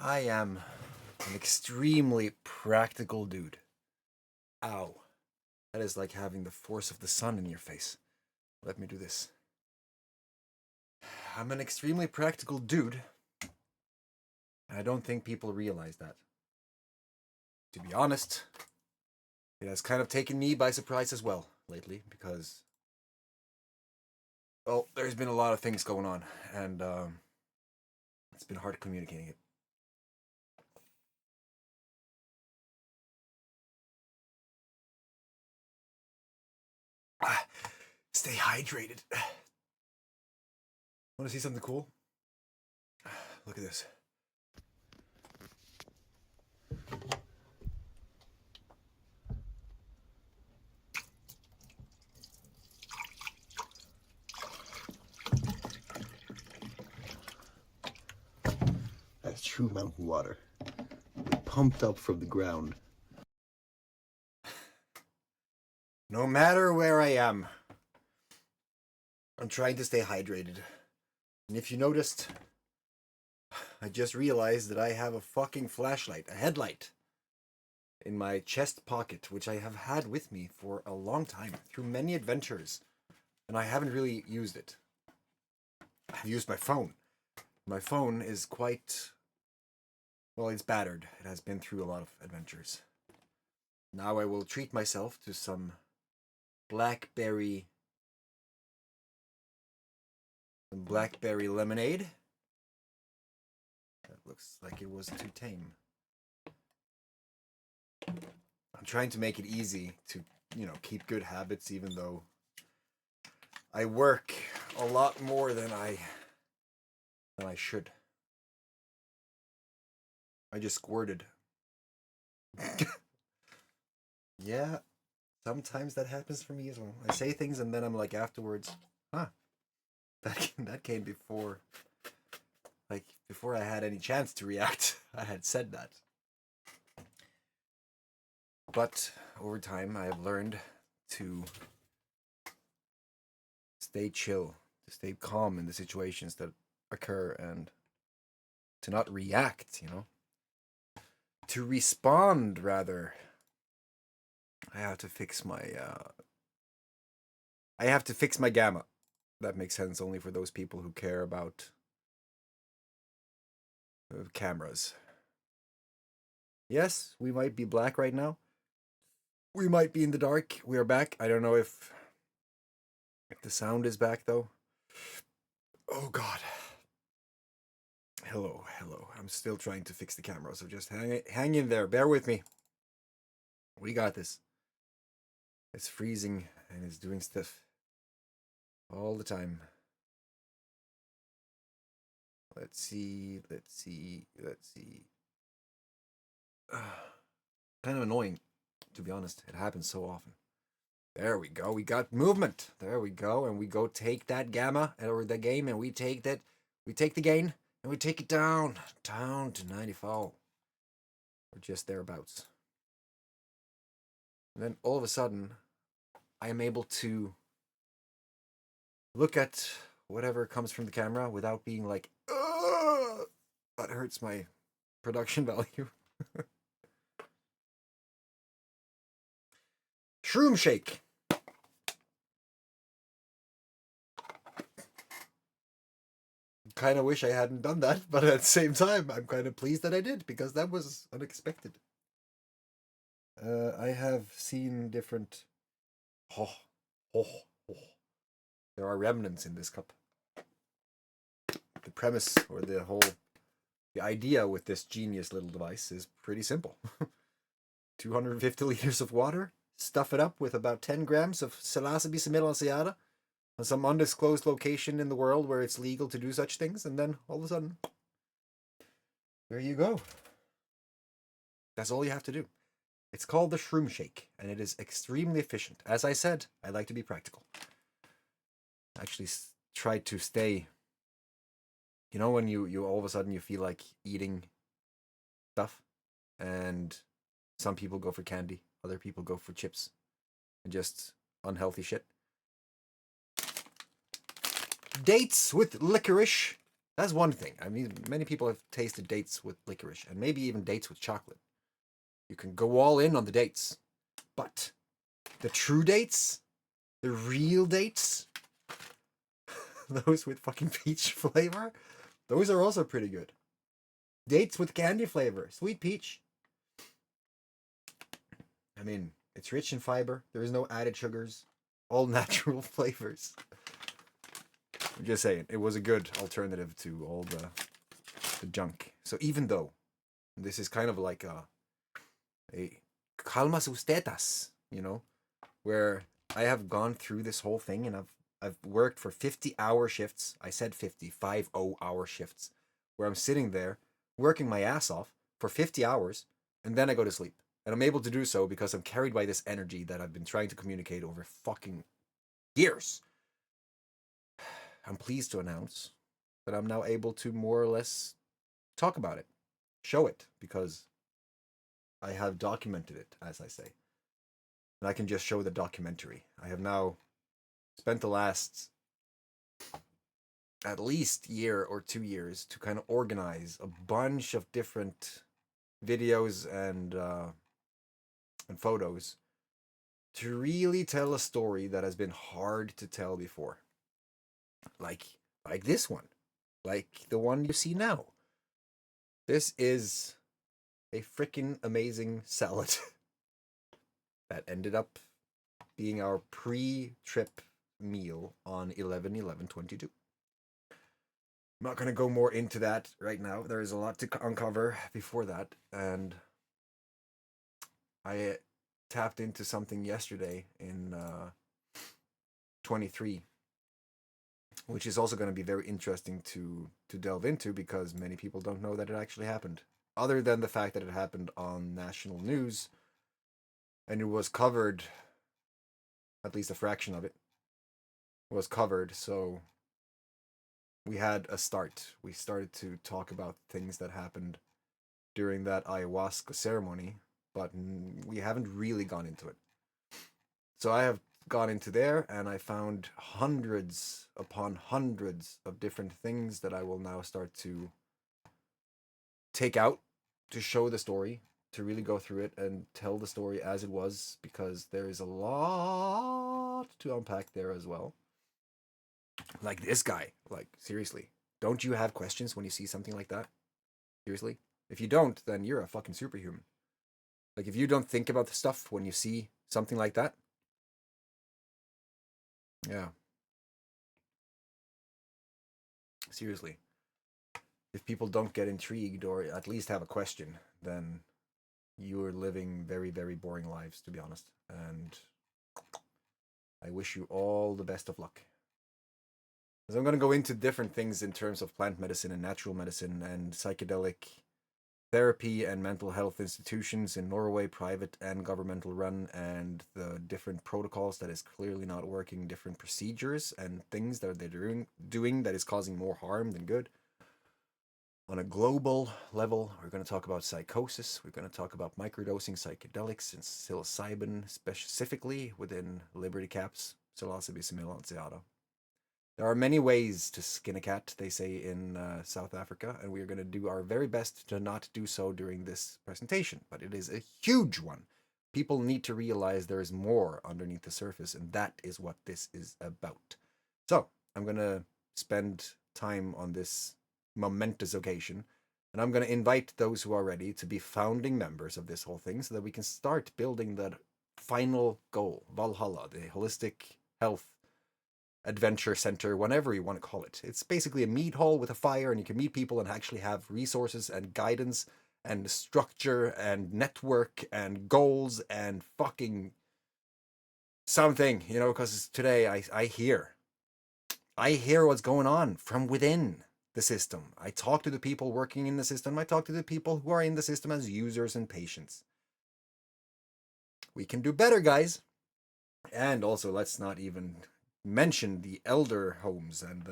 I am an extremely practical dude. Ow. That is like having the force of the sun in your face. Let me do this. I'm an extremely practical dude. I don't think people realize that. To be honest, it has kind of taken me by surprise as well lately because, well, there's been a lot of things going on and it's been hard communicating it. Stay hydrated. Want to see something cool? Look at this. That's true mountain water. Pumped up from the ground. No matter where I am, I'm trying to stay hydrated. And if you noticed, I just realized that I have a fucking flashlight, a headlight, in my chest pocket, which I have had with me for a long time, through many adventures, and I haven't really used it. I've used my phone. My phone is quite, well, it's battered. It has been through a lot of adventures. Now I will treat myself to some blackberry lemonade. That looks like it was too tame. I'm trying to make it easy to, keep good habits, even though I work a lot more than I should. I just squirted. Yeah, sometimes that happens for me as well. I say things and then I'm like afterwards, that came before, before I had any chance to react. I had said that. But over time, I have learned to stay chill, to stay calm in the situations that occur, and to not react, to respond, rather. I have to fix my gamma. That makes sense only for those people who care about cameras. Yes, we might be black right now. We might be in the dark. We are back. I don't know if the sound is back, though. Oh, God. Hello. I'm still trying to fix the camera, so just hang in there. Bear with me. We got this. It's freezing, and it's doing stuff all the time. Let's see. Kind of annoying, to be honest. It happens so often. There we go. We got movement. There we go. And we go take that gamma or the game, and we take the gain, and we take it down to 94, or just thereabouts. And then all of a sudden, I am able to look at whatever comes from the camera without being like, ugh! That hurts my production value. Shroom shake. Kind of wish I hadn't done that, but at the same time, I'm kind of pleased that I did, because that was unexpected. I have seen different... There are remnants in this cup. The premise, or the idea with this genius little device is pretty simple. 250 liters of water, stuff it up with about 10 grams of 𝐓𝐶𝐞 𝐒𝐡𝐢𝐼 on some undisclosed location in the world where it's legal to do such things, and then all of a sudden, there you go. That's all you have to do. It's called the Shroom Shake, and it is extremely efficient. As I said, I like to be practical. Actually, try to stay... when you all of a sudden you feel like eating stuff, and some people go for candy, other people go for chips, and just unhealthy shit. Dates with licorice That's one thing. I mean, many people have tasted dates with licorice, and maybe even dates with chocolate. You can go all in on the dates. But the true dates, the real dates, those with fucking peach flavor, those are also pretty good. Dates with candy flavor, sweet peach. I mean, it's rich in fiber. There is no added sugars. All natural flavors. I'm just saying, it was a good alternative to all the junk. So even though this is kind of like a calma sus tetas, you know, where I have gone through this whole thing and I've worked for 50-hour shifts. I said 50-hour shifts, where I'm sitting there working my ass off for 50 hours and then I go to sleep. And I'm able to do so because I'm carried by this energy that I've been trying to communicate over fucking years. I'm pleased to announce that I'm now able to more or less talk about it, show it, because I have documented it, as I say. And I can just show the documentary. I have now spent the last at least year or 2 years to kind of organize a bunch of different videos and photos to really tell a story that has been hard to tell before. Like this one. Like the one you see now. This is a freaking amazing salad that ended up being our pre-trip meal on 11/11/22. I'm not going to go more into that right now. There is a lot to uncover before that, and I tapped into something yesterday in 23, which is also going to be very interesting to delve into because many people don't know that it actually happened. Other than the fact that it happened on national news, and it was covered, at least a fraction of it was covered, so we had a start. We started to talk about things that happened during that ayahuasca ceremony, but we haven't really gone into it. So I have gone into there and I found hundreds upon hundreds of different things that I will now start to take out to show the story, to really go through it and tell the story as it was, because there is a lot to unpack there as well. Like this guy, like seriously, don't you have questions when you see something like that? Seriously? If you don't, then you're a fucking superhuman. Like if you don't think about the stuff when you see something like that, yeah. Seriously. If people don't get intrigued or at least have a question, then you are living very, very boring lives, to be honest. And I wish you all the best of luck. So I'm going to go into different things in terms of plant medicine and natural medicine and psychedelic therapy and mental health institutions in Norway, private and governmental run, and the different protocols that is clearly not working, different procedures and things that they're doing that is causing more harm than good. On a global level, we're going to talk about psychosis. We're going to talk about microdosing psychedelics and psilocybin, specifically within Liberty Caps, 𝐓𝐡𝐞 𝐒𝐡𝐢𝐟𝐭. There are many ways to skin a cat, they say in South Africa, and we are going to do our very best to not do so during this presentation, but it is a huge one. People need to realize there is more underneath the surface, and that is what this is about. So, I'm going to spend time on this momentous occasion, and I'm going to invite those who are ready to be founding members of this whole thing so that we can start building that final goal, Valhalla, the holistic health adventure center, whatever you want to call it. It's basically a meat hall with a fire, and you can meet people and actually have resources and guidance and structure and network and goals and fucking something, you know, because today I hear what's going on from within the system. I talk to the people working in the system. I talk to the people who are in the system as users and patients. We can do better, guys. And also, let's not even mention the elder homes and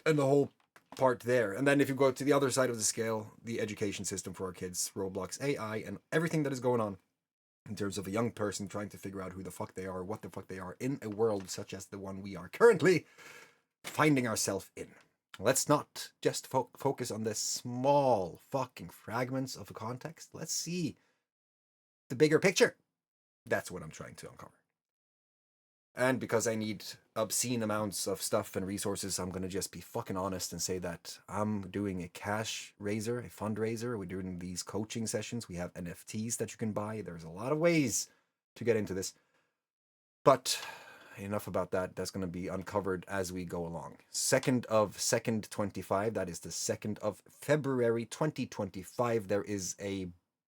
the whole part there. And then if you go to the other side of the scale, the education system for our kids, Roblox, AI, and everything that is going on in terms of a young person trying to figure out who the fuck they are, what the fuck they are in a world such as the one we are currently finding ourselves in. Let's not just focus on the small fucking fragments of a context. Let's see the bigger picture. That's what I'm trying to uncover. And because I need obscene amounts of stuff and resources, I'm going to just be fucking honest and say that I'm doing a cash raiser, a fundraiser. We're doing these coaching sessions. We have NFTs that you can buy. There's a lot of ways to get into this. But enough about that. That's going to be uncovered as we go along. 2nd of 2nd 25, that is the 2nd of February 2025, there is a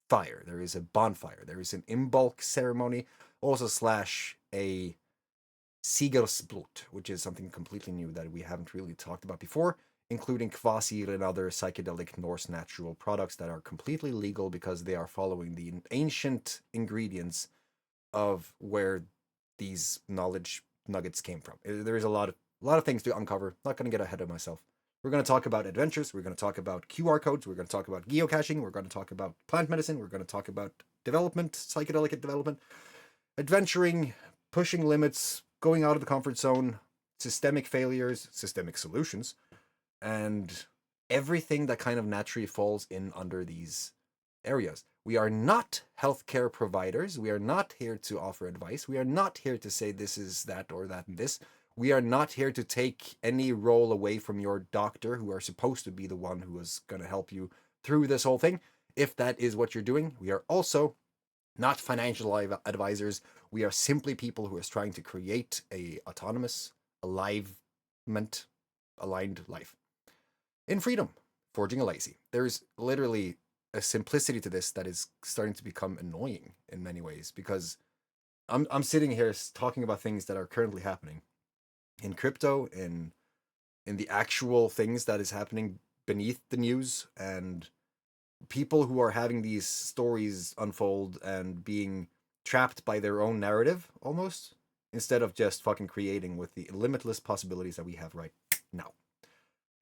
fire. There is a bonfire. There is an 𝐓𝐡𝐞 ceremony, also / a 𝐒𝐡𝐢𝐼hsblót, which is something completely new that we haven't really talked about before, including kvasir and other psychedelic Norse natural products that are completely legal because they are following the ancient ingredients of where these knowledge nuggets came from. There is a lot of things to uncover. Not going to get ahead of myself. We're going to talk about adventures. We're going to talk about QR codes. We're going to talk about geocaching. We're going to talk about plant medicine. We're going to talk about development, psychedelic development, adventuring, pushing limits, going out of the comfort zone, systemic failures, systemic solutions, and everything that kind of naturally falls in under these areas. We are not healthcare providers. We are not here to offer advice. We are not here to say this is that or that and this. We are not here to take any role away from your doctor, who are supposed to be the one who is going to help you through this whole thing. If that is what you're doing, we are also not financial advisors. We are simply people who are trying to create a autonomous, aligned life in freedom, forging a legacy. There's literally a simplicity to this that is starting to become annoying in many ways, because I'm sitting here talking about things that are currently happening in crypto, in the actual things that is happening beneath the news, and people who are having these stories unfold and being trapped by their own narrative almost, instead of just fucking creating with the limitless possibilities that we have right now.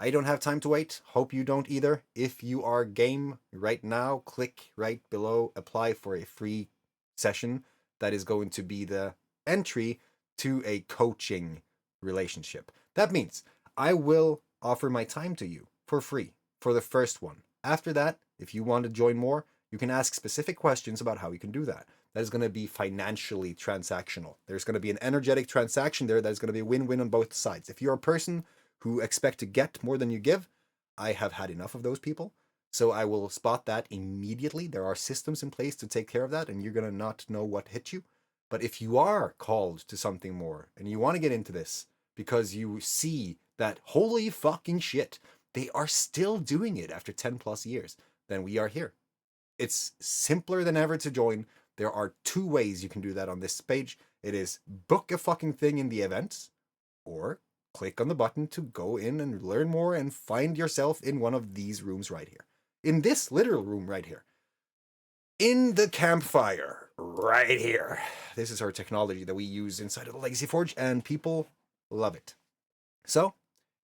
I don't have time to wait. Hope you don't either. If you are game right now, click right below, apply for a free session that is going to be the entry to a coaching relationship. That means I will offer my time to you for free for the first one. After that, if you want to join more, you can ask specific questions about how you can do that. That is going to be financially transactional. There's going to be an energetic transaction there that is going to be a win-win on both sides. If you're a person who expect to get more than you give, I have had enough of those people. So I will spot that immediately. There are systems in place to take care of that, and you're going to not know what hit you. But if you are called to something more and you want to get into this because you see that holy fucking shit, they are still doing it after 10 plus years, then we are here. It's simpler than ever to join. There are 2 ways you can do that on this page. It is book a fucking thing in the events, or click on the button to go in and learn more and find yourself in one of these rooms right here. In this literal room right here. In the campfire right here. This is our technology that we use inside of the Legacy Forge, and people love it. So,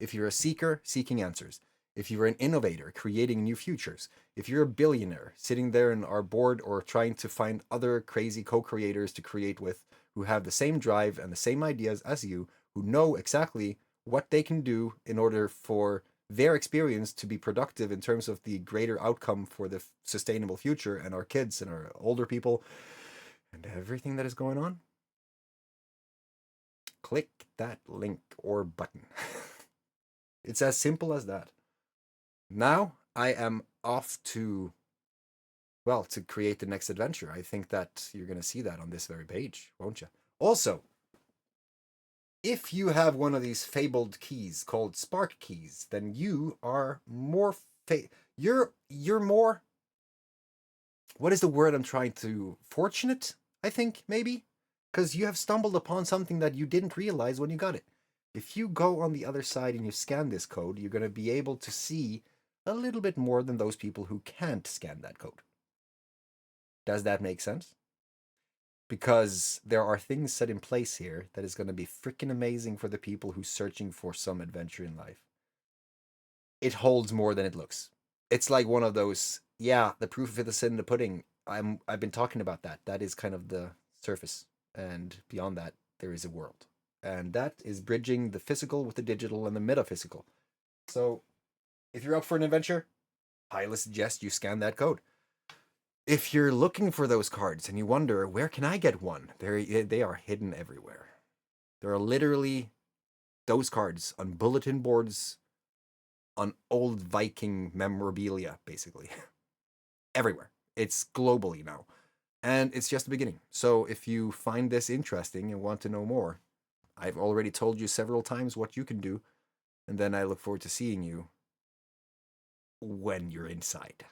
if you're a seeker seeking answers, if you're an innovator creating new futures, if you're a billionaire sitting there and are bored or trying to find other crazy co-creators to create with who have the same drive and the same ideas as you, who know exactly what they can do in order for their experience to be productive in terms of the greater outcome for the sustainable future and our kids and our older people and everything that is going on, click that link or button. It's as simple as that. Now I am off to create the next adventure. I think that you're going to see that on this very page, won't you? Also, if you have one of these fabled keys called spark keys, then you are more you're more, what is the word I'm trying to, fortunate, I think, maybe, because you have stumbled upon something that you didn't realize when you got it. If you go on the other side and you scan this code, you're going to be able to see a little bit more than those people who can't scan that code. Does that make sense? Because there are things set in place here that is going to be freaking amazing for the people who's searching for some adventure in life. It holds more than it looks. It's like one of those, the proof of it in the pudding. I've been talking about that. That is kind of the surface. And beyond that, there is a world. And that is bridging the physical with the digital and the metaphysical. So, if you're up for an adventure, highly suggest you scan that code. If you're looking for those cards and you wonder, where can I get one? They are hidden everywhere. There are literally those cards on bulletin boards, on old Viking memorabilia, basically. Everywhere. It's globally now. And it's just the beginning. So if you find this interesting and want to know more, I've already told you several times what you can do. And then I look forward to seeing you when you're inside.